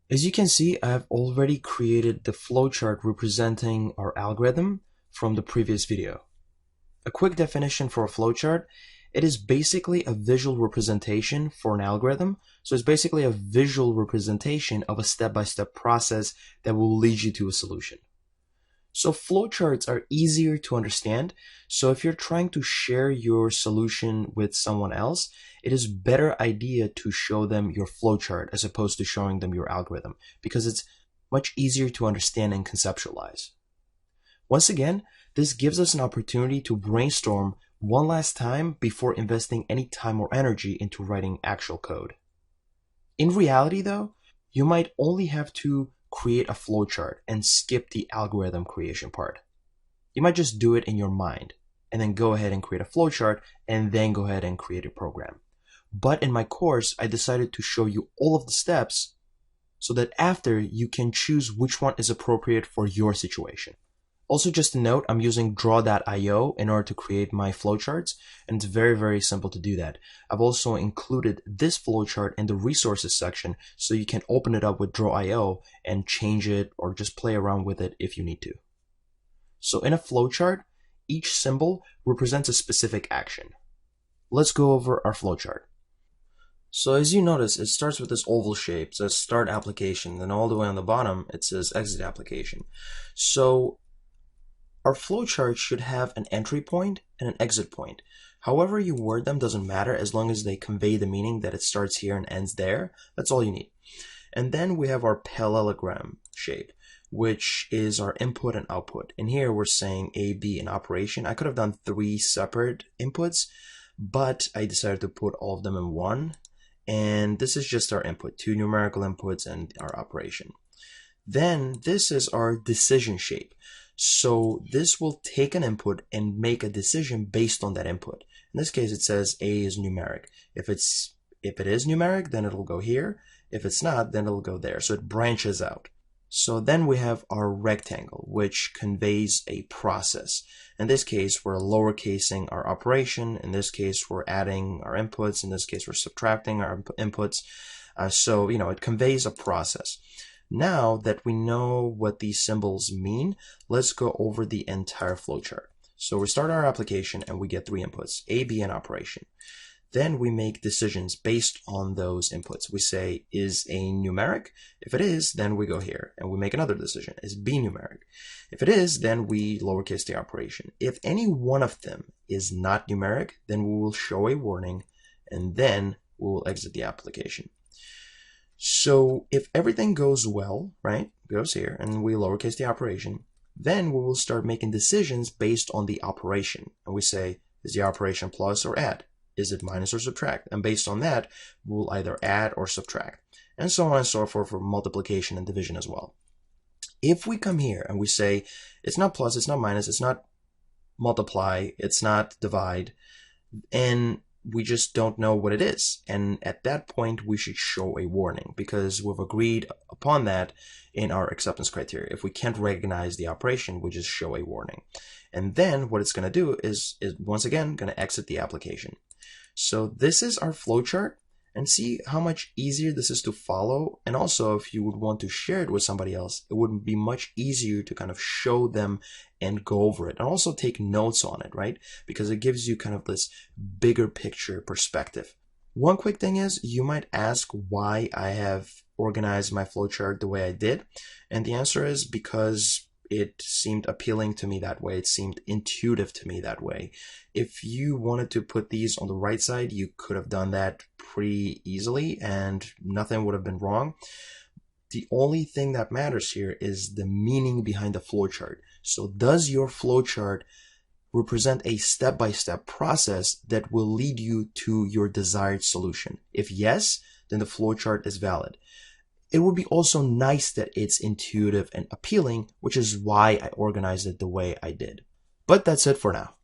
As you can see, I have already created the flowchart representing our algorithm from the previous video. A quick definition for a flowchart: it is basically a visual representation for an algorithm. So it's basically a visual representation of a step-by-step process that will lead you to a solution. So flowcharts are easier to understand. So if you're trying to share your solution with someone else, it is a better idea to show them your flowchart as opposed to showing them your algorithm, because it's much easier to understand and conceptualize. Once again, this gives us an opportunity to brainstorm one last time before investing any time or energy into writing actual code. In reality though, you might only have to create a flowchart and skip the algorithm creation part. You might just do it in your mind and then go ahead and create a flowchart and then go ahead and create a program. But in my course, I decided to show you all of the steps so that after you can choose which one is appropriate for your situation. Also, just a note, I'm using draw.io in order to create my flowcharts, and it's very, very simple to do that. I've also included this flowchart in the resources section so you can open it up with draw.io and change it or just play around with it if you need to. So in a flowchart, each symbol represents a specific action. Let's go over our flowchart. So as you notice, it starts with this oval shape. It says start application, then all the way on the bottom it says exit application. So our flowchart should have an entry point and an exit point. However you word them doesn't matter, as long as they convey the meaning that it starts here and ends there. That's all you need. And then we have our parallelogram shape, which is our input and output. In here we're saying A, B, and operation. I could have done 3 separate inputs, but I decided to put all of them in one. And this is just our input, 2 numerical inputs and our operation. Then this is our decision shape. So this will take an input and make a decision based on that input. In this case, it says A is numeric. If it is numeric, then it'll go here. If it's not, then it'll go there. So it branches out. So then we have our rectangle, which conveys a process. In this case, we're lowercasing our operation. In this case, we're adding our inputs. In this case, we're subtracting our inputs. So, it conveys a process. Now that we know what these symbols mean, let's go over the entire flowchart. So we start our application and we get 3 inputs, A, B, and operation. Then we make decisions based on those inputs. We say, is A numeric? If it is, then we go here and we make another decision. Is B numeric? If it is, then we lowercase the operation. If any one of them is not numeric, then we will show a warning and then we will exit the application. So if everything goes well, right, goes here, and we lowercase the operation, then we will start making decisions based on the operation. And we say, is the operation plus or add? Is it minus or subtract? And based on that, we'll either add or subtract. And so on and so forth for multiplication and division as well. If we come here and we say, it's not plus, it's not minus, it's not multiply, it's not divide, and we just don't know what it is. And at that point, we should show a warning because we've agreed upon that in our acceptance criteria. If we can't recognize the operation, we just show a warning. And then what it's going to do is once again going to exit the application. So this is our flowchart, and see how much easier this is to follow. And also, if you would want to share it with somebody else, it would be much easier to kind of show them and go over it and also take notes on it, right? Because it gives you kind of this bigger picture perspective. One quick thing is, you might ask why I have organized my flowchart the way I did. And the answer is because it seemed appealing to me that way. It seemed intuitive to me that way. If you wanted to put these on the right side, you could have done that pretty easily and nothing would have been wrong. The only thing that matters here is the meaning behind the flowchart. So does your flowchart represent a step-by-step process that will lead you to your desired solution? If yes, then the flowchart is valid. It would be also nice that it's intuitive and appealing, which is why I organized it the way I did. But that's it for now.